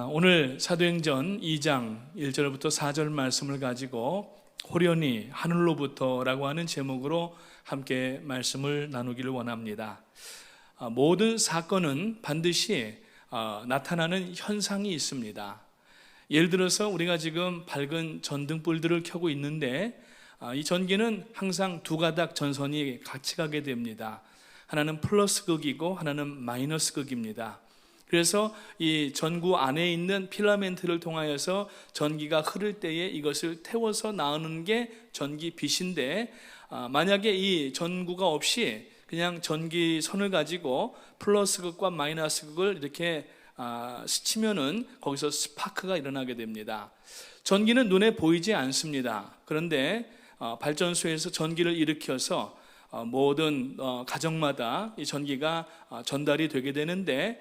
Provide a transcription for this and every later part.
오늘 사도행전 2장 1절부터 4절 말씀을 가지고 호련히 하늘로부터라고 하는 제목으로 함께 말씀을 나누기를 원합니다. 모든 사건은 반드시 나타나는 현상이 있습니다. 예를 들어서 우리가 지금 밝은 전등불들을 켜고 있는데 이 전기는 항상 두 가닥 전선이 같이 가게 됩니다. 하나는 플러스 극이고 하나는 마이너스 극입니다. 그래서 이 전구 안에 있는 필라멘트를 통하여서 전기가 흐를 때에 이것을 태워서 나오는 게 전기빛인데, 만약에 이 전구가 없이 그냥 전기선을 가지고 플러스 극과 마이너스 극을 이렇게 스치면은 거기서 스파크가 일어나게 됩니다. 전기는 눈에 보이지 않습니다. 그런데 발전소에서 전기를 일으켜서 모든 가정마다 이 전기가 전달이 되게 되는데,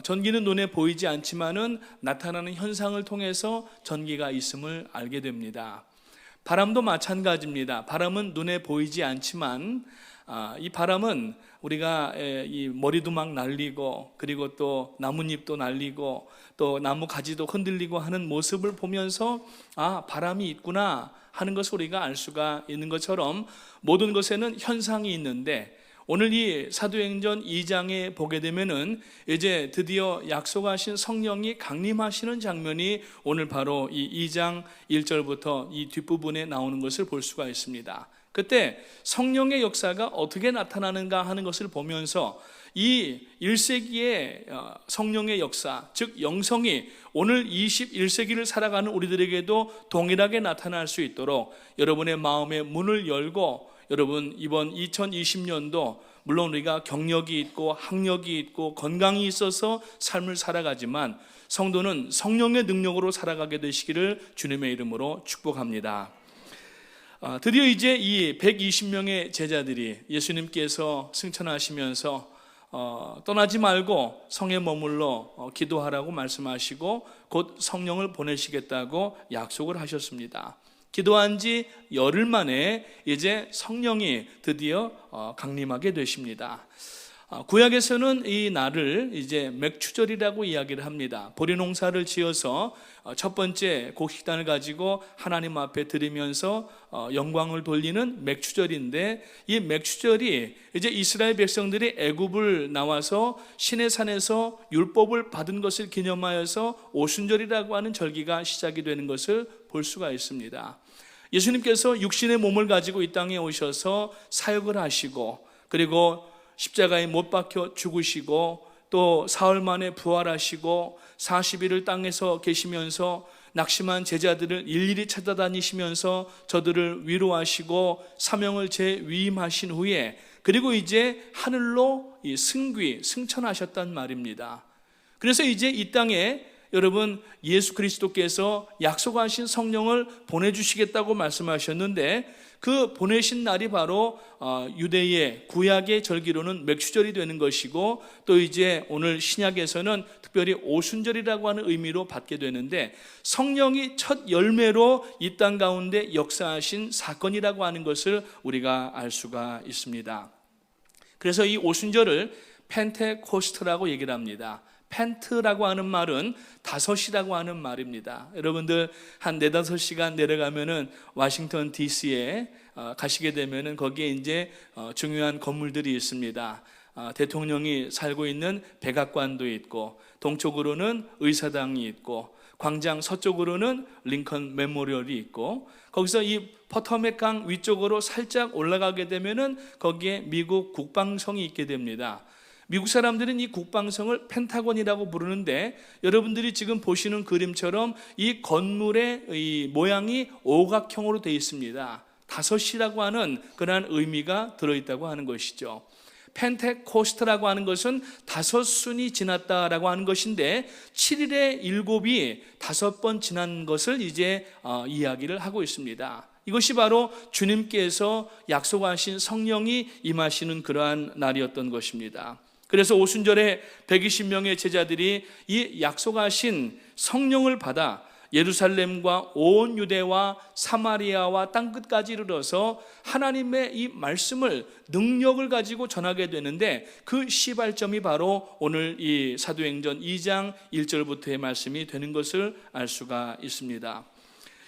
전기는 눈에 보이지 않지만은 나타나는 현상을 통해서 전기가 있음을 알게 됩니다. 바람도 마찬가지입니다. 바람은 눈에 보이지 않지만 이 바람은 우리가 이 머리도 막 날리고, 그리고 또 나뭇잎도 날리고, 또 나무 가지도 흔들리고 하는 모습을 보면서 바람이 있구나 하는 것을 우리가 알 수가 있는 것처럼 모든 것에는 현상이 있는데, 오늘 이 사도행전 2장에 보게 되면은 이제 드디어 약속하신 성령이 강림하시는 장면이 오늘 바로 이 2장 1절부터 이 뒷부분에 나오는 것을 볼 수가 있습니다. 그때 성령의 역사가 어떻게 나타나는가 하는 것을 보면서 이 1세기의 성령의 역사, 즉 영성이 오늘 21세기를 살아가는 우리들에게도 동일하게 나타날 수 있도록 여러분의 마음의 문을 열고, 여러분 이번 2020년도 물론 우리가 경력이 있고 학력이 있고 건강이 있어서 삶을 살아가지만 성도는 성령의 능력으로 살아가게 되시기를 주님의 이름으로 축복합니다. 드디어 이제 이 120명의 제자들이 예수님께서 승천하시면서 떠나지 말고 성에 머물러 기도하라고 말씀하시고 곧 성령을 보내시겠다고 약속을 하셨습니다. 기도한 지 열흘 만에 이제 성령이 드디어 강림하게 되십니다. 구약에서는 이 날을 이제 맥추절이라고 이야기를 합니다. 보리 농사를 지어서 첫 번째 곡식단을 가지고 하나님 앞에 드리면서 영광을 돌리는 맥추절인데, 이 맥추절이 이제 이스라엘 백성들이 애굽을 나와서 시내산에서 율법을 받은 것을 기념하여서 오순절이라고 하는 절기가 시작이 되는 것을 볼 수가 있습니다. 예수님께서 육신의 몸을 가지고 이 땅에 오셔서 사역을 하시고, 그리고 십자가에 못 박혀 죽으시고, 또 사흘 만에 부활하시고 40일을 땅에서 계시면서 낙심한 제자들을 일일이 찾아다니시면서 저들을 위로하시고 사명을 재위임하신 후에, 그리고 이제 하늘로 승천하셨단 말입니다. 그래서 이제 이 땅에 여러분 예수 그리스도께서 약속하신 성령을 보내주시겠다고 말씀하셨는데, 그 보내신 날이 바로 유대의 구약의 절기로는 맥추절이 되는 것이고, 또 이제 오늘 신약에서는 특별히 오순절이라고 하는 의미로 받게 되는데, 성령이 첫 열매로 이 땅 가운데 역사하신 사건이라고 하는 것을 우리가 알 수가 있습니다. 그래서 이 오순절을 펜테코스트라고 얘기를 합니다. 펜트라고 하는 말은 다섯이라고 하는 말입니다. 여러분들 한 4-5시간 내려가면은 워싱턴 DC에 가시게 되면은 거기에 이제 중요한 건물들이 있습니다. 대통령이 살고 있는 백악관도 있고, 동쪽으로는 의사당이 있고, 광장 서쪽으로는 링컨 메모리얼이 있고, 거기서 이 포토맥 강 위쪽으로 살짝 올라가게 되면은 거기에 미국 국방성이 있게 됩니다. 미국 사람들은 이 국방성을 펜타곤이라고 부르는데, 여러분들이 지금 보시는 그림처럼 이 건물의 이 모양이 오각형으로 되어 있습니다. 다섯이라고 하는 그러한 의미가 들어있다고 하는 것이죠. 펜테코스트라고 하는 것은 다섯 순이 지났다라고 하는 것인데, 7일의 7이 5번 지난 것을 이제 이야기를 하고 있습니다. 이것이 바로 주님께서 약속하신 성령이 임하시는 그러한 날이었던 것입니다. 그래서 오순절에 120명의 제자들이 이 약속하신 성령을 받아 예루살렘과 온 유대와 사마리아와 땅끝까지 이르러서 하나님의 이 말씀을 능력을 가지고 전하게 되는데, 그 시발점이 바로 오늘 이 사도행전 2장 1절부터의 말씀이 되는 것을 알 수가 있습니다.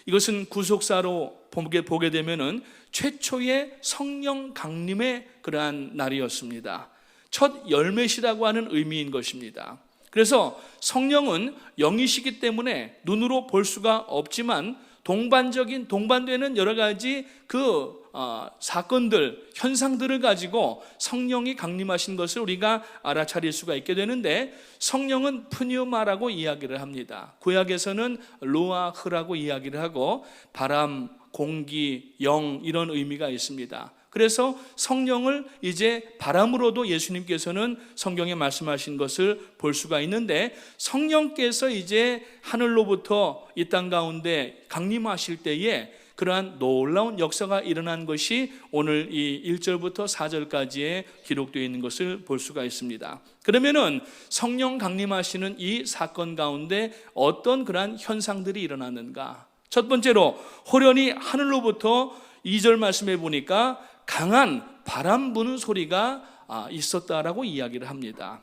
이것은 구속사로 보게 되면은 최초의 성령 강림의 그러한 날이었습니다. 첫 열매시라고 하는 의미인 것입니다. 그래서 성령은 영이시기 때문에 눈으로 볼 수가 없지만 동반되는 여러 가지 사건들, 현상들을 가지고 성령이 강림하신 것을 우리가 알아차릴 수가 있게 되는데, 성령은 푸뉴마라고 이야기를 합니다. 구약에서는 루아흐라고 이야기를 하고 바람, 공기, 영 이런 의미가 있습니다. 그래서 성령을 이제 바람으로도 예수님께서는 성경에 말씀하신 것을 볼 수가 있는데, 성령께서 이제 하늘로부터 이 땅 가운데 강림하실 때에 그러한 놀라운 역사가 일어난 것이 오늘 이 1절부터 4절까지에 기록되어 있는 것을 볼 수가 있습니다. 그러면은 성령 강림하시는 이 사건 가운데 어떤 그러한 현상들이 일어났는가? 첫 번째로 호련히 하늘로부터 2절 말씀해 보니까 강한 바람 부는 소리가 있었다라고 이야기를 합니다.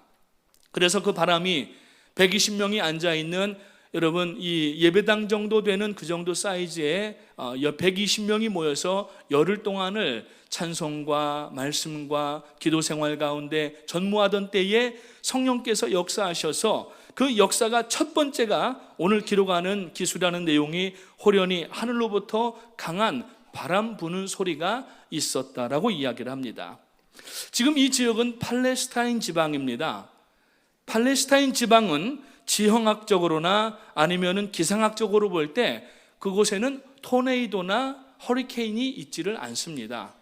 그래서 그 바람이 120명이 앉아있는, 여러분 이 예배당 정도 되는 그 정도 사이즈의 120명이 모여서 열흘 동안을 찬송과 말씀과 기도 생활 가운데 전무하던 때에 성령께서 역사하셔서, 그 역사가 첫 번째가 오늘 기록하는 기수라는 내용이 호련히 하늘로부터 강한 바람 부는 소리가 있었다라고 이야기를 합니다. 지금 이 지역은 팔레스타인 지방입니다. 팔레스타인 지방은 지형학적으로나 아니면은 기상학적으로 볼 때 그곳에는 토네이도나 허리케인이 있지를 않습니다.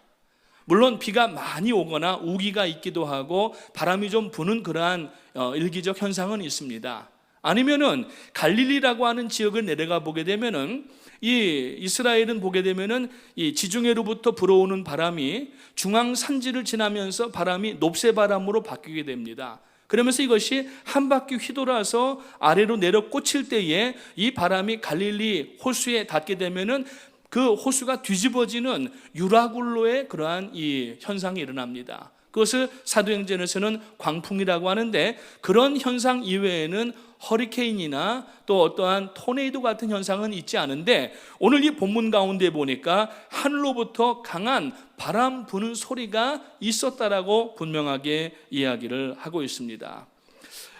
물론 비가 많이 오거나 우기가 있기도 하고 바람이 좀 부는 그러한 일기적 현상은 있습니다. 아니면은 갈릴리라고 하는 지역을 내려가 보게 되면은, 이 이스라엘은 보게 되면은 이 지중해로부터 불어오는 바람이 중앙 산지를 지나면서 바람이 높새바람으로 바뀌게 됩니다. 그러면서 이것이 한 바퀴 휘돌아서 아래로 내려 꽂힐 때에 이 바람이 갈릴리 호수에 닿게 되면은 그 호수가 뒤집어지는 유라굴로의 그러한 이 현상이 일어납니다. 그것을 사도행전에서는 광풍이라고 하는데, 그런 현상 이외에는 허리케인이나 또 어떠한 토네이도 같은 현상은 있지 않은데, 오늘 이 본문 가운데 보니까 하늘로부터 강한 바람 부는 소리가 있었다라고 분명하게 이야기를 하고 있습니다.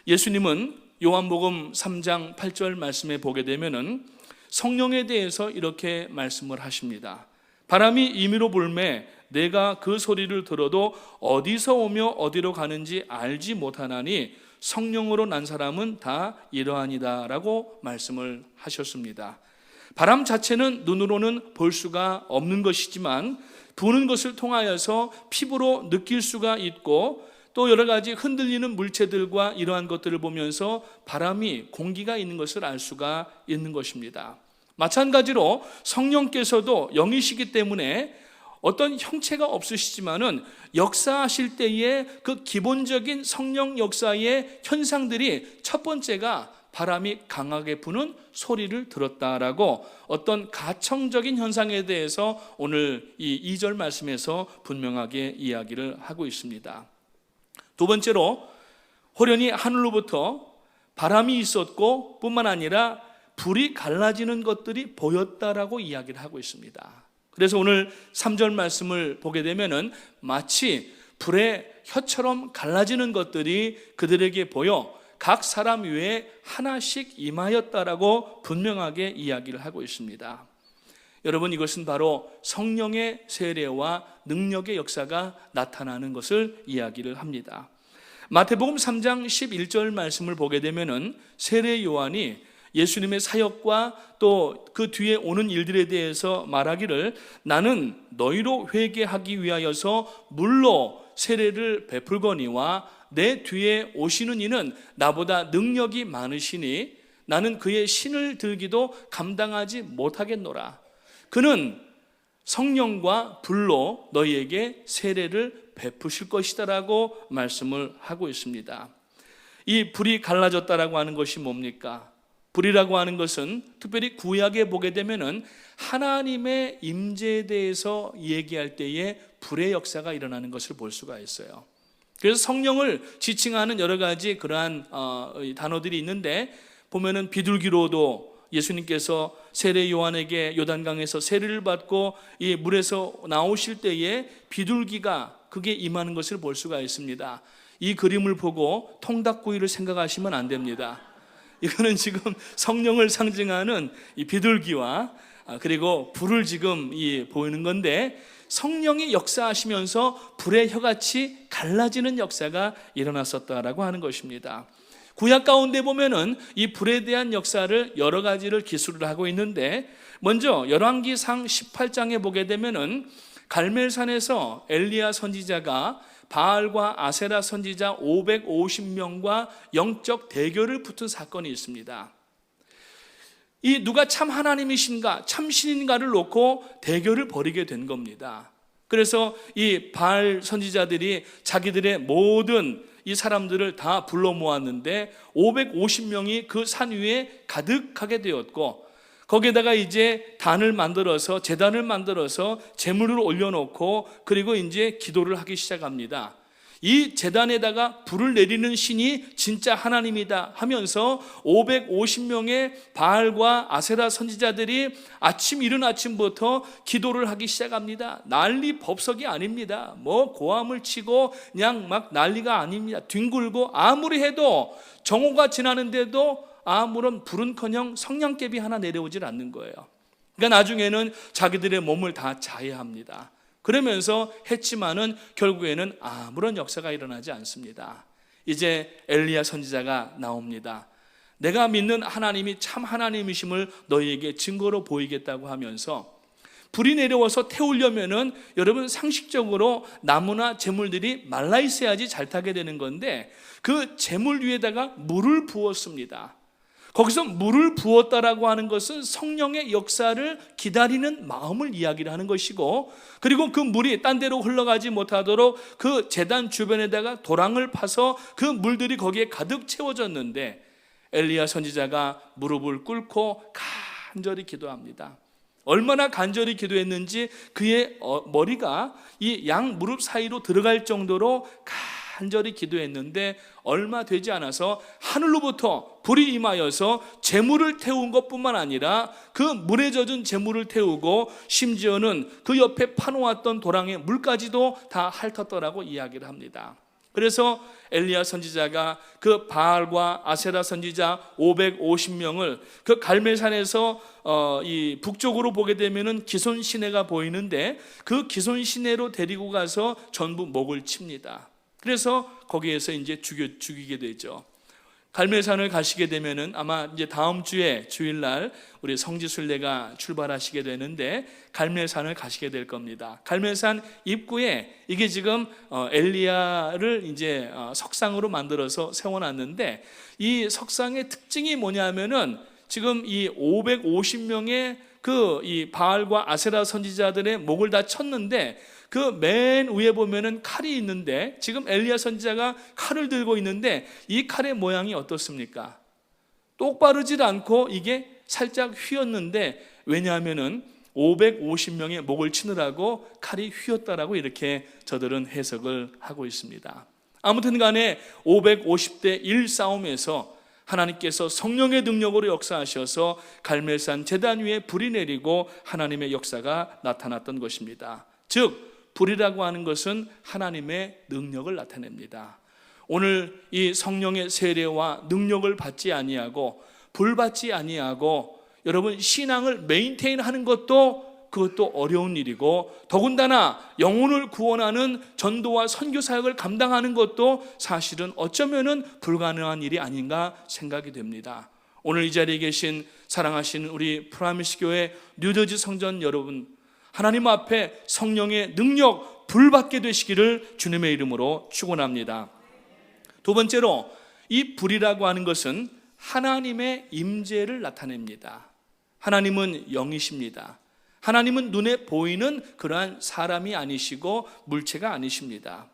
예수님은 요한복음 3장 8절 말씀에 보게 되면은 성령에 대해서 이렇게 말씀을 하십니다. 바람이 임의로 불매 내가 그 소리를 들어도 어디서 오며 어디로 가는지 알지 못하나니 성령으로 난 사람은 다 이러하니라 라고 말씀을 하셨습니다. 바람 자체는 눈으로는 볼 수가 없는 것이지만 부는 것을 통하여서 피부로 느낄 수가 있고, 또 여러 가지 흔들리는 물체들과 이러한 것들을 보면서 바람이, 공기가 있는 것을 알 수가 있는 것입니다. 마찬가지로 성령께서도 영이시기 때문에 어떤 형체가 없으시지만은 역사하실 때의 그 기본적인 성령 역사의 현상들이, 첫 번째가 바람이 강하게 부는 소리를 들었다라고 어떤 가청적인 현상에 대해서 오늘 이 2절 말씀에서 분명하게 이야기를 하고 있습니다. 두 번째로 호련히 하늘로부터 바람이 있었고 뿐만 아니라 불이 갈라지는 것들이 보였다라고 이야기를 하고 있습니다. 그래서 오늘 3절 말씀을 보게 되면은 마치 불의 혀처럼 갈라지는 것들이 그들에게 보여 각 사람 위에 하나씩 임하였다라고 분명하게 이야기를 하고 있습니다. 여러분, 이것은 바로 성령의 세례와 능력의 역사가 나타나는 것을 이야기를 합니다. 마태복음 3장 11절 말씀을 보게 되면은 세례 요한이 예수님의 사역과 또 그 뒤에 오는 일들에 대해서 말하기를, 나는 너희로 회개하기 위하여서 물로 세례를 베풀거니와 내 뒤에 오시는 이는 나보다 능력이 많으시니 나는 그의 신을 들기도 감당하지 못하겠노라. 그는 성령과 불로 너희에게 세례를 베푸실 것이다라고 말씀을 하고 있습니다. 이 불이 갈라졌다라고 하는 것이 뭡니까? 불이라고 하는 것은 특별히 구약에 보게 되면은 하나님의 임재에 대해서 얘기할 때에 불의 역사가 일어나는 것을 볼 수가 있어요. 그래서 성령을 지칭하는 여러 가지 그러한 단어들이 있는데, 보면은 비둘기로도 예수님께서 세례 요한에게 요단강에서 세례를 받고 이 물에서 나오실 때에 비둘기가 그게 임하는 것을 볼 수가 있습니다. 이 그림을 보고 통닭구이를 생각하시면 안 됩니다. 이거는 지금 성령을 상징하는 이 비둘기와 그리고 불을 지금 보이는 건데, 성령이 역사하시면서 불의 혀같이 갈라지는 역사가 일어났었다라고 하는 것입니다. 구약 가운데 보면은 이 불에 대한 역사를 여러 가지를 기술을 하고 있는데, 먼저 열왕기상 18장에 보게 되면은 갈멜산에서 엘리야 선지자가 바알과 아세라 선지자 550명과 영적 대결을 붙은 사건이 있습니다. 이 누가 참 하나님이신가, 참 신인가를 놓고 대결을 벌이게 된 겁니다. 그래서 이 바알 선지자들이 자기들의 모든 이 사람들을 다 불러 모았는데 550명이 그 산 위에 가득하게 되었고, 거기에다가 이제 단을 만들어서 제단을 만들어서 제물을 올려놓고 그리고 이제 기도를 하기 시작합니다. 이 제단에다가 불을 내리는 신이 진짜 하나님이다 하면서 550명의 바알과 아세라 선지자들이 이른 아침부터 기도를 하기 시작합니다. 난리 법석이 아닙니다. 뭐 고함을 치고 그냥 막 난리가 아닙니다. 뒹굴고 아무리 해도 정오가 지나는데도 아무런 불은커녕 성냥개비 하나 내려오질 않는 거예요. 그러니까 나중에는 자기들의 몸을 다 자해합니다. 그러면서 했지만은 결국에는 아무런 역사가 일어나지 않습니다. 이제 엘리야 선지자가 나옵니다. 내가 믿는 하나님이 참 하나님이심을 너희에게 증거로 보이겠다고 하면서, 불이 내려와서 태우려면은 여러분 상식적으로 나무나 재물들이 말라 있어야지 잘 타게 되는 건데, 그 재물 위에다가 물을 부었습니다. 거기서 물을 부었다라고 하는 것은 성령의 역사를 기다리는 마음을 이야기를 하는 것이고, 그리고 그 물이 딴 데로 흘러가지 못하도록 그 제단 주변에다가 도랑을 파서 그 물들이 거기에 가득 채워졌는데, 엘리야 선지자가 무릎을 꿇고 간절히 기도합니다. 얼마나 간절히 기도했는지 그의 머리가 이 양 무릎 사이로 들어갈 정도로 간절히 기도했는데, 얼마 되지 않아서 하늘로부터 불이 임하여서 재물을 태운 것뿐만 아니라 그 물에 젖은 재물을 태우고 심지어는 그 옆에 파놓았던 도랑의 물까지도 다 핥았더라고 이야기를 합니다. 그래서 엘리야 선지자가 그 바알과 아세라 선지자 550명을 그 갈멜산에서 이 북쪽으로 보게 되면은 기손 시내가 보이는데, 그 기손 시내로 데리고 가서 전부 목을 칩니다. 그래서 거기에서 이제 죽이게 되죠. 갈멜산을 가시게 되면은 아마 이제 다음 주에 주일날 우리 성지순례가 출발하시게 되는데, 갈멜산을 가시게 될 겁니다. 갈멜산 입구에 이게 지금 엘리야를 이제 석상으로 만들어서 세워놨는데, 이 석상의 특징이 뭐냐면은 지금 이 550명의 이 바알과 아세라 선지자들의 목을 다 쳤는데, 그 맨 위에 보면은 칼이 있는데, 지금 엘리야 선지자가 칼을 들고 있는데 이 칼의 모양이 어떻습니까? 똑바르질 않고 이게 살짝 휘었는데, 왜냐하면은 550명의 목을 치느라고 칼이 휘었다라고 이렇게 저들은 해석을 하고 있습니다. 아무튼 간에 550대 1 싸움에서 하나님께서 성령의 능력으로 역사하셔서 갈멜산 제단 위에 불이 내리고 하나님의 역사가 나타났던 것입니다. 즉 불이라고 하는 것은 하나님의 능력을 나타냅니다. 오늘 이 성령의 세례와 능력을 받지 아니하고 불 받지 아니하고 여러분 신앙을 메인테인하는 그것도 어려운 일이고, 더군다나 영혼을 구원하는 전도와 선교 사역을 감당하는 것도 사실은 어쩌면은 불가능한 일이 아닌가 생각이 됩니다. 오늘 이 자리에 계신 사랑하시는 우리 프라미스 교회 뉴저지 성전 여러분, 하나님 앞에 성령의 능력 불받게 되시기를 주님의 이름으로 축원합니다. 두 번째로, 이 불이라고 하는 것은 하나님의 임재를 나타냅니다. 하나님은 영이십니다. 하나님은 눈에 보이는 그러한 사람이 아니시고 물체가 아니십니다.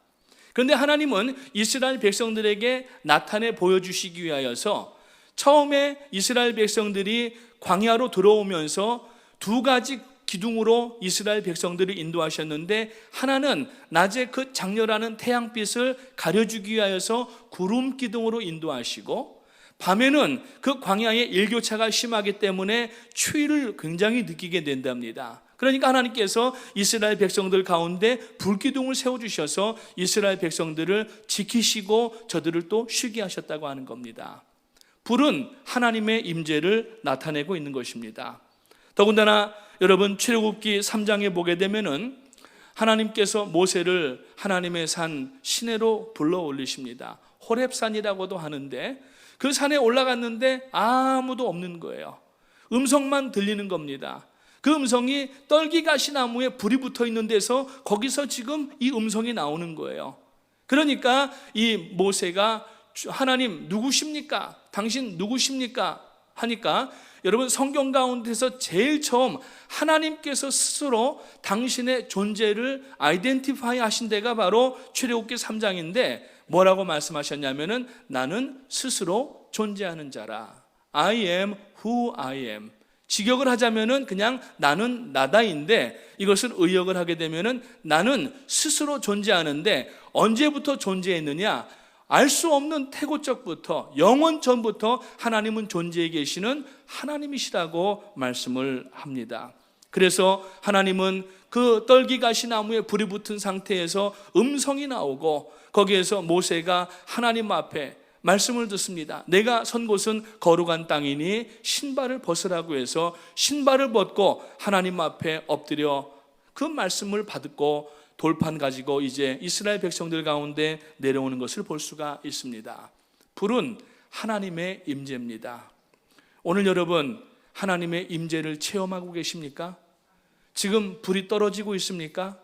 그런데 하나님은 이스라엘 백성들에게 나타내 보여주시기 위하여서 처음에 이스라엘 백성들이 광야로 들어오면서 두 가지 기둥으로 이스라엘 백성들을 인도하셨는데, 하나는 낮에 그 장렬하는 태양빛을 가려주기 위하여서 구름 기둥으로 인도하시고, 밤에는 그 광야의 일교차가 심하기 때문에 추위를 굉장히 느끼게 된답니다. 그러니까 하나님께서 이스라엘 백성들 가운데 불기둥을 세워주셔서 이스라엘 백성들을 지키시고 저들을 또 쉬게 하셨다고 하는 겁니다. 불은 하나님의 임재를 나타내고 있는 것입니다. 더군다나 여러분, 출애굽기 3장에 보게 되면은 하나님께서 모세를 하나님의 산 시내로 불러 올리십니다. 호렙산이라고도 하는데, 그 산에 올라갔는데 아무도 없는 거예요. 음성만 들리는 겁니다. 그 음성이 떨기가시나무에 불이 붙어 있는 데서 거기서 지금 이 음성이 나오는 거예요. 그러니까 이 모세가 하나님 누구십니까? 당신 누구십니까? 하니까, 여러분, 성경 가운데서 제일 처음 하나님께서 스스로 당신의 존재를 아이덴티파이 하신 데가 바로 출애굽기 3장인데 뭐라고 말씀하셨냐면은 나는 스스로 존재하는 자라. I am who I am. 직역을 하자면은 그냥 나는 나다인데, 이것을 의역을 하게 되면은 나는 스스로 존재하는데 언제부터 존재했느냐? 알 수 없는 태고적부터, 영원 전부터 하나님은 존재해 계시는 하나님이시라고 말씀을 합니다. 그래서 하나님은 그 떨기가시나무에 불이 붙은 상태에서 음성이 나오고, 거기에서 모세가 하나님 앞에 말씀을 듣습니다. 내가 선 곳은 거룩한 땅이니 신발을 벗으라고 해서 신발을 벗고 하나님 앞에 엎드려 그 말씀을 받고 돌판 가지고 이제 이스라엘 백성들 가운데 내려오는 것을 볼 수가 있습니다. 불은 하나님의 임재입니다. 오늘 여러분, 하나님의 임재를 체험하고 계십니까? 지금 불이 떨어지고 있습니까?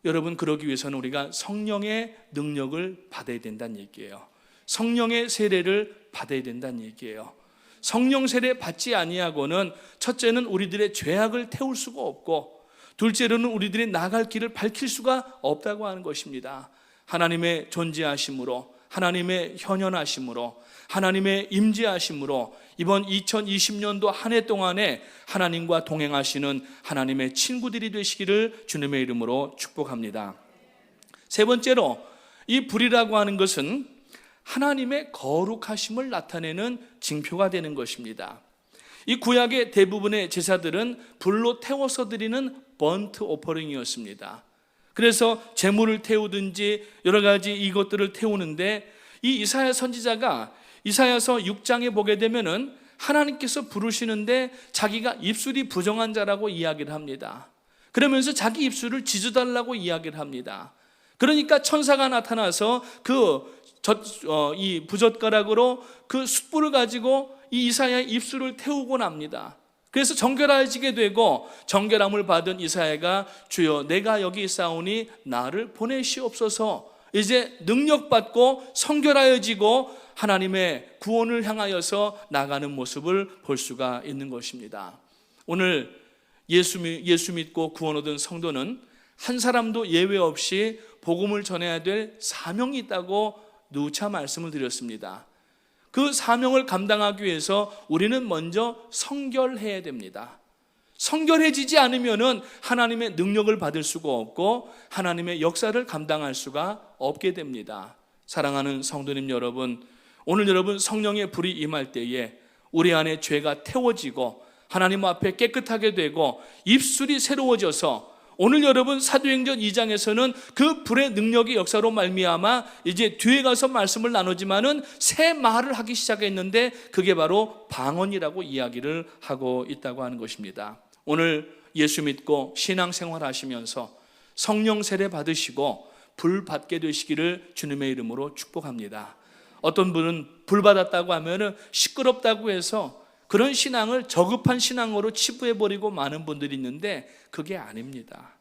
여러분, 그러기 위해서는 우리가 성령의 능력을 받아야 된다는 얘기예요. 성령의 세례를 받아야 된다는 얘기예요. 성령 세례 받지 아니하고는 첫째는 우리들의 죄악을 태울 수가 없고, 둘째로는 우리들이 나갈 길을 밝힐 수가 없다고 하는 것입니다. 하나님의 존재하심으로, 하나님의 현현하심으로, 하나님의 임재하심으로 이번 2020년도 한 해 동안에 하나님과 동행하시는 하나님의 친구들이 되시기를 주님의 이름으로 축복합니다. 세 번째로, 이 불이라고 하는 것은 하나님의 거룩하심을 나타내는 징표가 되는 것입니다. 이 구약의 대부분의 제사들은 불로 태워서 드리는 번트 오퍼링이었습니다. 그래서 제물을 태우든지 여러 가지 이것들을 태우는데, 이 이사야 선지자가 이사야서 6장에 보게 되면은 하나님께서 부르시는데 자기가 입술이 부정한 자라고 이야기를 합니다. 그러면서 자기 입술을 지져달라고 이야기를 합니다. 그러니까 천사가 나타나서 이 부젓가락으로 그 숯불을 가지고 이 이사야의 입술을 태우고 납니다. 그래서 정결해지게 되고, 정결함을 받은 이사야가 주여 내가 여기 있사오니 나를 보내시옵소서, 이제 능력받고 성결하여지고 하나님의 구원을 향하여서 나가는 모습을 볼 수가 있는 것입니다. 오늘 예수 믿고 구원 얻은 성도는 한 사람도 예외 없이 복음을 전해야 될 사명이 있다고 누차 말씀을 드렸습니다. 그 사명을 감당하기 위해서 우리는 먼저 성결해야 됩니다. 성결해지지 않으면은 하나님의 능력을 받을 수가 없고 하나님의 역사를 감당할 수가 없게 됩니다. 사랑하는 성도님 여러분, 오늘 여러분 성령의 불이 임할 때에 우리 안에 죄가 태워지고 하나님 앞에 깨끗하게 되고 입술이 새로워져서, 오늘 여러분 사도행전 2장에서는 그 불의 능력의 역사로 말미암아 이제 뒤에 가서 말씀을 나누지만은 새 말을 하기 시작했는데 그게 바로 방언이라고 이야기를 하고 있다고 하는 것입니다. 오늘 예수 믿고 신앙생활 하시면서 성령 세례 받으시고 불 받게 되시기를 주님의 이름으로 축복합니다. 어떤 분은 불 받았다고 하면은 시끄럽다고 해서 그런 신앙을 저급한 신앙으로 치부해버리고 많은 분들이 있는데 그게 아닙니다.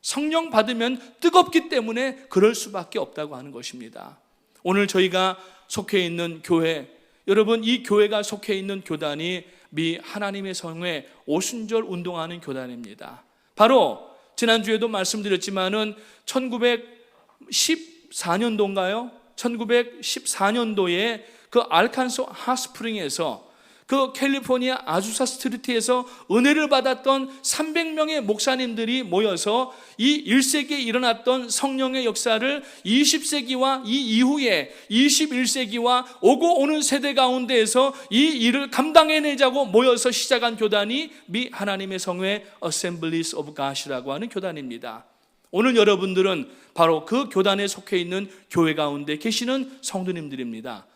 성령 받으면 뜨겁기 때문에 그럴 수밖에 없다고 하는 것입니다. 오늘 저희가 속해 있는 교회, 여러분 이 교회가 속해 있는 교단이 미 하나님의 성에 오순절 운동하는 교단입니다. 바로 지난주에도 말씀드렸지만은 1914년도인가요? 1914년도에 그 알칸소 핫스프링에서 그 캘리포니아 아주사 스트리트에서 은혜를 받았던 300명의 목사님들이 모여서 이 1세기에 일어났던 성령의 역사를 20세기와 이 이후에 21세기와 오고 오는 세대 가운데에서 이 일을 감당해내자고 모여서 시작한 교단이 미 하나님의 성회 Assemblies of God이라고 하는 교단입니다. 오늘 여러분들은 바로 그 교단에 속해 있는 교회 가운데 계시는 성도님들입니다.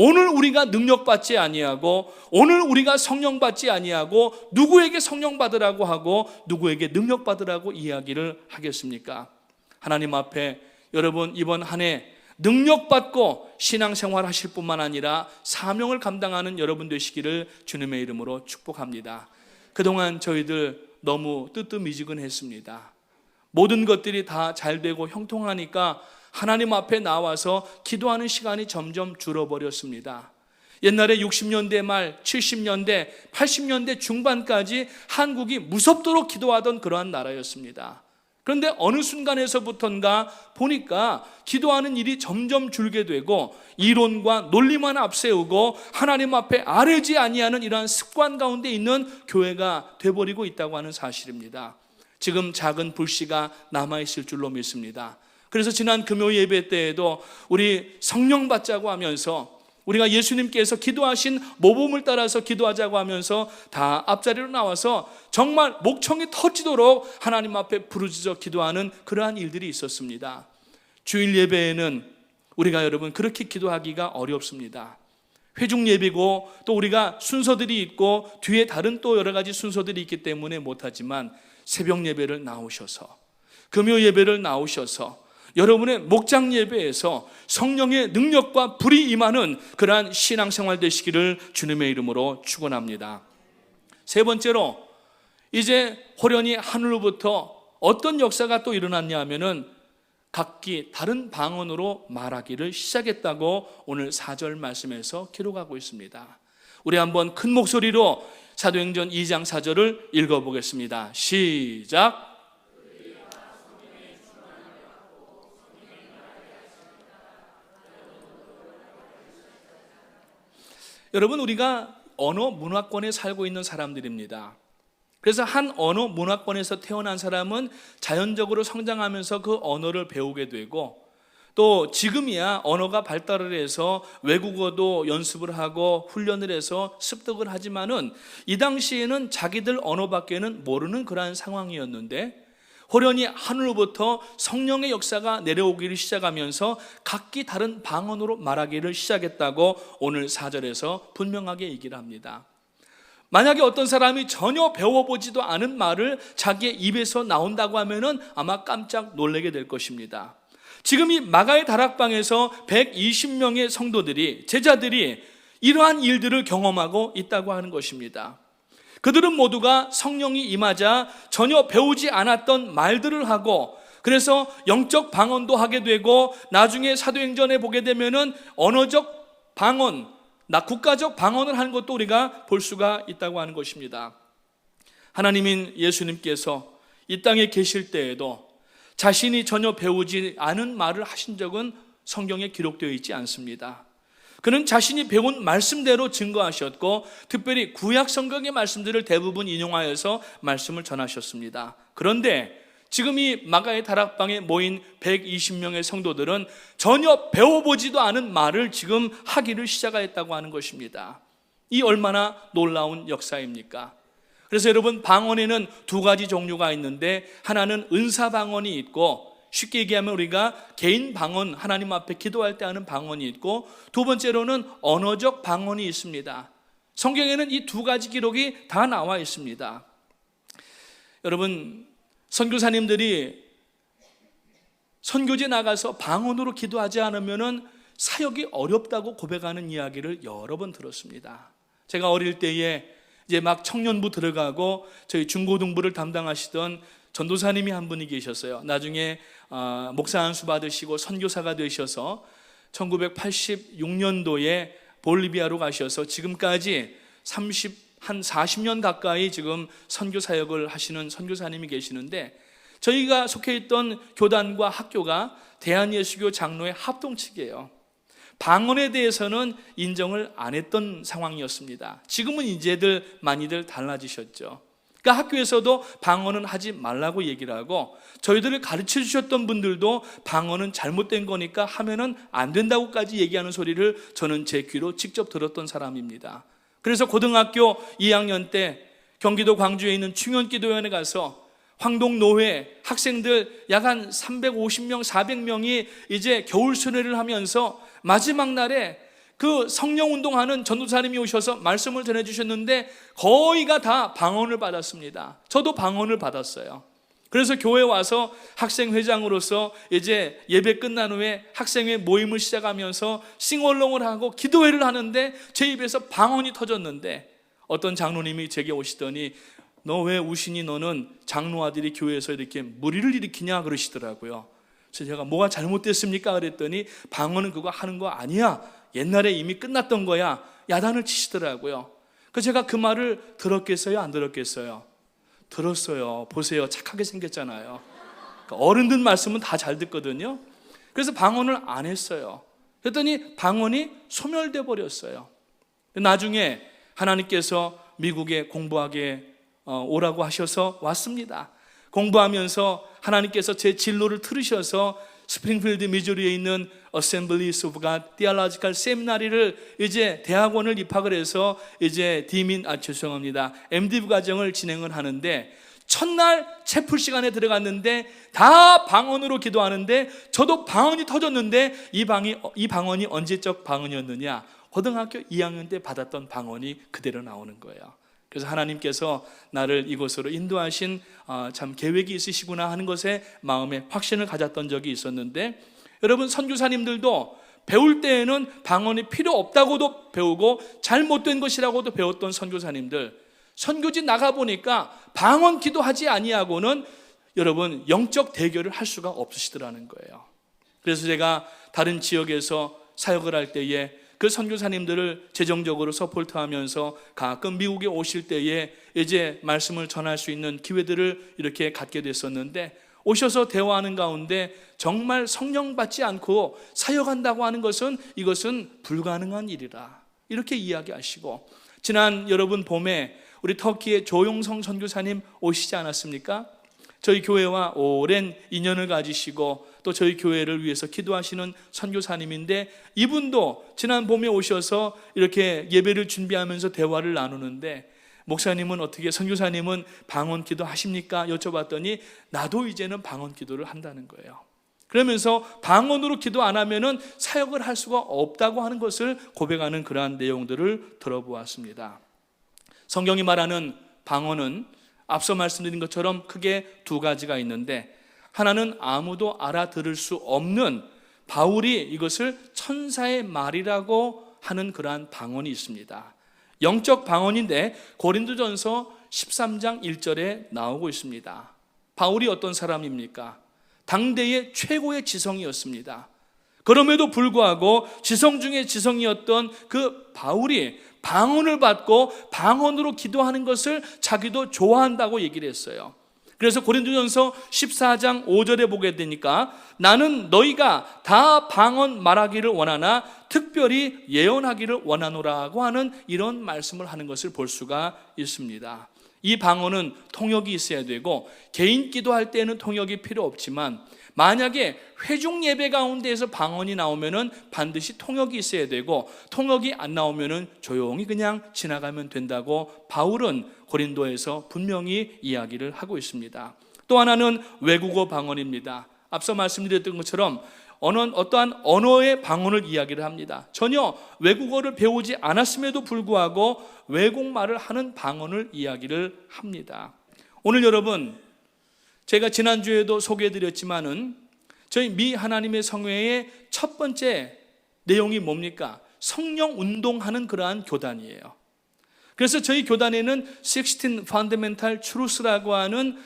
오늘 우리가 능력받지 아니하고 오늘 우리가 성령 받지 아니하고 누구에게 성령 받으라고 하고 누구에게 능력 받으라고 이야기를 하겠습니까? 하나님 앞에 여러분 이번 한 해 능력 받고 신앙생활 하실 뿐만 아니라 사명을 감당하는 여러분 되시기를 주님의 이름으로 축복합니다. 그동안 저희들 너무 뜨뜻미지근했습니다. 모든 것들이 다 잘되고 형통하니까 하나님 앞에 나와서 기도하는 시간이 점점 줄어버렸습니다. 옛날에 60년대 말, 70년대, 80년대 중반까지 한국이 무섭도록 기도하던 그러한 나라였습니다. 그런데 어느 순간에서부턴가 보니까 기도하는 일이 점점 줄게 되고 이론과 논리만 앞세우고 하나님 앞에 아뢰지 아니하는 이러한 습관 가운데 있는 교회가 돼버리고 있다고 하는 사실입니다. 지금 작은 불씨가 남아있을 줄로 믿습니다. 그래서 지난 금요 예배 때에도 우리 성령 받자고 하면서 우리가 예수님께서 기도하신 모범을 따라서 기도하자고 하면서 다 앞자리로 나와서 정말 목청이 터지도록 하나님 앞에 부르짖어 기도하는 그러한 일들이 있었습니다. 주일 예배에는 우리가 여러분 그렇게 기도하기가 어렵습니다. 회중 예배고 또 우리가 순서들이 있고 뒤에 다른 또 여러 가지 순서들이 있기 때문에 못하지만 새벽 예배를 나오셔서 금요 예배를 나오셔서 여러분의 목장 예배에서 성령의 능력과 불이 임하는 그러한 신앙생활 되시기를 주님의 이름으로 축원합니다. 세 번째로 이제 호련히 하늘로부터 어떤 역사가 또 일어났냐 하면은 각기 다른 방언으로 말하기를 시작했다고 오늘 4절 말씀에서 기록하고 있습니다. 우리 한번 큰 목소리로 사도행전 2장 4절을 읽어보겠습니다. 시작. 여러분 우리가 언어 문화권에 살고 있는 사람들입니다. 그래서 한 언어 문화권에서 태어난 사람은 자연적으로 성장하면서 그 언어를 배우게 되고 또 지금이야 언어가 발달을 해서 외국어도 연습을 하고 훈련을 해서 습득을 하지만은 이 당시에는 자기들 언어밖에는 모르는 그러한 상황이었는데 호련히 하늘로부터 성령의 역사가 내려오기를 시작하면서 각기 다른 방언으로 말하기를 시작했다고 오늘 4절에서 분명하게 얘기를 합니다. 만약에 어떤 사람이 전혀 배워보지도 않은 말을 자기의 입에서 나온다고 하면은 아마 깜짝 놀라게 될 것입니다. 지금 이 마가의 다락방에서 120명의 성도들이 제자들이 이러한 일들을 경험하고 있다고 하는 것입니다. 그들은 모두가 성령이 임하자 전혀 배우지 않았던 말들을 하고 그래서 영적 방언도 하게 되고 나중에 사도행전에 보게 되면은 언어적 방언, 국가적 방언을 하는 것도 우리가 볼 수가 있다고 하는 것입니다. 하나님인 예수님께서 이 땅에 계실 때에도 자신이 전혀 배우지 않은 말을 하신 적은 성경에 기록되어 있지 않습니다. 그는 자신이 배운 말씀대로 증거하셨고 특별히 구약 성경의 말씀들을 대부분 인용하여서 말씀을 전하셨습니다. 그런데 지금 이 마가의 다락방에 모인 120명의 성도들은 전혀 배워보지도 않은 말을 지금 하기를 시작하였다고 하는 것입니다. 이 얼마나 놀라운 역사입니까? 그래서 여러분 방언에는 두 가지 종류가 있는데 하나는 은사 방언이 있고 쉽게 얘기하면 우리가 개인 방언, 하나님 앞에 기도할 때 하는 방언이 있고 두 번째로는 언어적 방언이 있습니다. 성경에는 이 두 가지 기록이 다 나와 있습니다. 여러분 선교사님들이 선교지에 나가서 방언으로 기도하지 않으면 사역이 어렵다고 고백하는 이야기를 여러 번 들었습니다. 제가 어릴 때에 이제 막 청년부 들어가고 저희 중고등부를 담당하시던 전도사님이 한 분이 계셨어요. 나중에 목사 안수 받으시고 선교사가 되셔서 1986년도에 볼리비아로 가셔서 지금까지 한 40년 가까이 지금 선교 사역을 하시는 선교사님이 계시는데 저희가 속해 있던 교단과 학교가 대한예수교 장로의 합동 측이에요. 방언에 대해서는 인정을 안 했던 상황이었습니다. 지금은 이제들 많이들 달라지셨죠. 그러니까 학교에서도 방언은 하지 말라고 얘기를 하고, 저희들을 가르쳐 주셨던 분들도 방언은 잘못된 거니까 하면은 안 된다고까지 얘기하는 소리를 저는 제 귀로 직접 들었던 사람입니다. 그래서 고등학교 2학년 때 경기도 광주에 있는 충현기도원에 가서 황동노회 학생들 약 한 350명, 400명이 이제 겨울 수련회를 하면서 마지막 날에 그 성령 운동하는 전도사님이 오셔서 말씀을 전해주셨는데 거의가 다 방언을 받았습니다. 저도 방언을 받았어요. 그래서 교회 와서 학생회장으로서 이제 예배 끝난 후에 학생회 모임을 시작하면서 싱얼롱을 하고 기도회를 하는데 제 입에서 방언이 터졌는데, 어떤 장로님이 제게 오시더니 너 왜 우신이 너는 장로 아들이 교회에서 이렇게 무리를 일으키냐 그러시더라고요. 그래서 제가 뭐가 잘못됐습니까 그랬더니 방언은 그거 하는 거 아니야, 옛날에 이미 끝났던 거야, 야단을 치시더라고요. 그래서 제가 그 말을 들었겠어요, 안 들었겠어요? 들었어요. 보세요, 착하게 생겼잖아요. 그러니까 어른들 말씀은 다 잘 듣거든요. 그래서 방언을 안 했어요. 그랬더니 방언이 소멸돼 버렸어요. 나중에 하나님께서 미국에 공부하게 오라고 하셔서 왔습니다. 공부하면서 하나님께서 제 진로를 틀으셔서 스프링필드 미주리에 있는 Assemblies of God Theological Seminary를 이제 대학원을 입학을 해서 이제 MDiv 과정을 진행을 하는데, 첫날 채플 시간에 들어갔는데 다 방언으로 기도하는데 저도 방언이 터졌는데 이 방언이 언제적 방언이었느냐? 고등학교 2학년 때 받았던 방언이 그대로 나오는 거예요. 그래서 하나님께서 나를 이곳으로 인도하신 참 계획이 있으시구나 하는 것에 마음에 확신을 가졌던 적이 있었는데, 여러분 선교사님들도 배울 때에는 방언이 필요 없다고도 배우고 잘못된 것이라고도 배웠던 선교사님들, 선교지 나가보니까 방언 기도하지 아니하고는 여러분 영적 대결을 할 수가 없으시더라는 거예요. 그래서 제가 다른 지역에서 사역을 할 때에 그 선교사님들을 재정적으로 서포트하면서 가끔 미국에 오실 때에 이제 말씀을 전할 수 있는 기회들을 이렇게 갖게 됐었는데, 오셔서 대화하는 가운데 정말 성령 받지 않고 사역한다고 하는 것은 이것은 불가능한 일이라 이렇게 이야기하시고, 지난 여러분 봄에 우리 터키의 조용성 선교사님 오시지 않았습니까? 저희 교회와 오랜 인연을 가지시고 또 저희 교회를 위해서 기도하시는 선교사님인데, 이분도 지난 봄에 오셔서 이렇게 예배를 준비하면서 대화를 나누는데, 목사님은 어떻게, 선교사님은 방언 기도 하십니까? 여쭤봤더니 나도 이제는 방언 기도를 한다는 거예요. 그러면서 방언으로 기도 안 하면은 사역을 할 수가 없다고 하는 것을 고백하는 그러한 내용들을 들어보았습니다. 성경이 말하는 방언은 앞서 말씀드린 것처럼 크게 두 가지가 있는데, 하나는 아무도 알아들을 수 없는, 바울이 이것을 천사의 말이라고 하는 그러한 방언이 있습니다. 영적 방언인데 고린도전서 13장 1절에 나오고 있습니다. 바울이 어떤 사람입니까? 당대의 최고의 지성이었습니다. 그럼에도 불구하고 지성 중에 지성이었던 그 바울이 방언을 받고 방언으로 기도하는 것을 자기도 좋아한다고 얘기를 했어요. 그래서 고린도전서 14장 5절에 보게 되니까 나는 너희가 다 방언 말하기를 원하나 특별히 예언하기를 원하노라고 하는 이런 말씀을 하는 것을 볼 수가 있습니다. 이 방언은 통역이 있어야 되고 개인 기도할 때는 통역이 필요 없지만 만약에 회중 예배 가운데에서 방언이 나오면은 반드시 통역이 있어야 되고 통역이 안 나오면은 조용히 그냥 지나가면 된다고 바울은 고린도에서 분명히 이야기를 하고 있습니다. 또 하나는 외국어 방언입니다. 앞서 말씀드렸던 것처럼 어떠한 언어의 방언을 이야기를 합니다. 전혀 외국어를 배우지 않았음에도 불구하고 외국말을 하는 방언을 이야기를 합니다. 오늘 여러분, 제가 지난주에도 소개해드렸지만은 저희 미 하나님의 성회의 첫 번째 내용이 뭡니까? 성령 운동하는 그러한 교단이에요. 그래서 저희 교단에는 16 Fundamental Truth라고 하는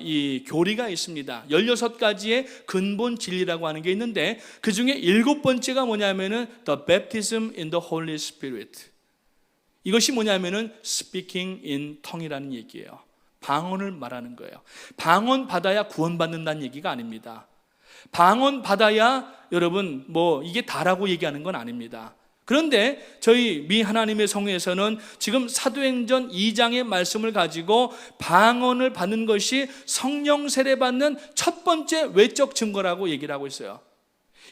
이 교리가 있습니다. 16가지의 근본 진리라고 하는 게 있는데 그 중에 7번째가 뭐냐면은 The Baptism in the Holy Spirit. 이것이 뭐냐면은 Speaking in Tongue이라는 얘기예요. 방언을 말하는 거예요. 방언 받아야 구원받는다는 얘기가 아닙니다. 방언 받아야 여러분 이게 다라고 얘기하는 건 아닙니다. 그런데 저희 미 하나님의 성회에서는 지금 사도행전 2장의 말씀을 가지고 방언을 받는 것이 성령 세례 받는 첫 번째 외적 증거라고 얘기를 하고 있어요.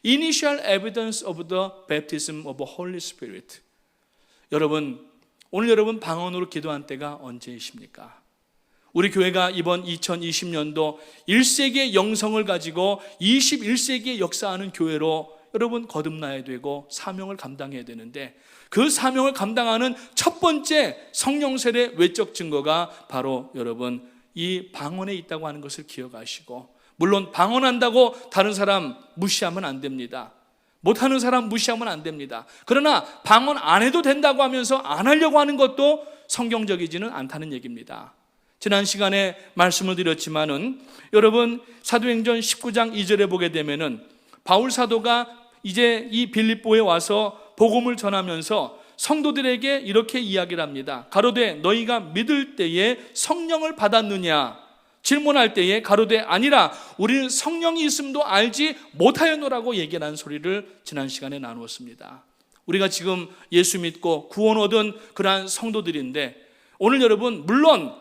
Initial evidence of the baptism of the Holy Spirit. 여러분, 오늘 여러분 방언으로 기도한 때가 언제이십니까? 우리 교회가 이번 2020년도 1세기의 영성을 가지고 21세기에 역사하는 교회로 여러분 거듭나야 되고 사명을 감당해야 되는데, 그 사명을 감당하는 첫 번째 성령 세례 외적 증거가 바로 여러분 이 방언에 있다고 하는 것을 기억하시고, 물론 방언한다고 다른 사람 무시하면 안 됩니다. 못하는 사람 무시하면 안 됩니다. 그러나 방언 안 해도 된다고 하면서 안 하려고 하는 것도 성경적이지는 않다는 얘기입니다. 지난 시간에 말씀을 드렸지만은 여러분 사도행전 19장 2절에 보게 되면은 바울 사도가 이제 이 빌립보에 와서 복음을 전하면서 성도들에게 이렇게 이야기를 합니다. 가로되 너희가 믿을 때에 성령을 받았느냐? 질문할 때에 가로되 아니라 우리는 성령이 있음도 알지 못하였노라고 얘기를 한 소리를 지난 시간에 나누었습니다. 우리가 지금 예수 믿고 구원 얻은 그러한 성도들인데, 오늘 여러분 물론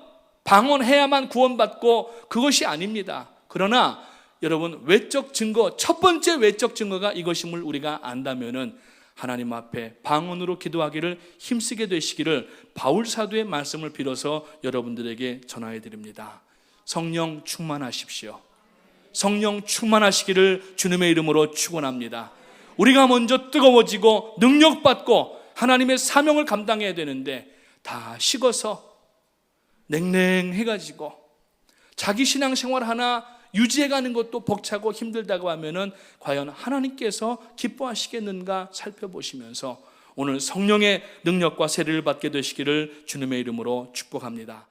방언해야만 구원받고 그것이 아닙니다. 그러나 여러분 외적 증거, 첫 번째 외적 증거가 이것임을 우리가 안다면은 하나님 앞에 방언으로 기도하기를 힘쓰게 되시기를 바울 사도의 말씀을 빌어서 여러분들에게 전하여 드립니다. 성령 충만하십시오. 성령 충만하시기를 주님의 이름으로 축원합니다. 우리가 먼저 뜨거워지고 능력받고 하나님의 사명을 감당해야 되는데 다 식어서 냉랭해가지고 자기 신앙생활 하나 유지해가는 것도 벅차고 힘들다고 하면은 과연 하나님께서 기뻐하시겠는가 살펴보시면서 오늘 성령의 능력과 세례를 받게 되시기를 주님의 이름으로 축복합니다.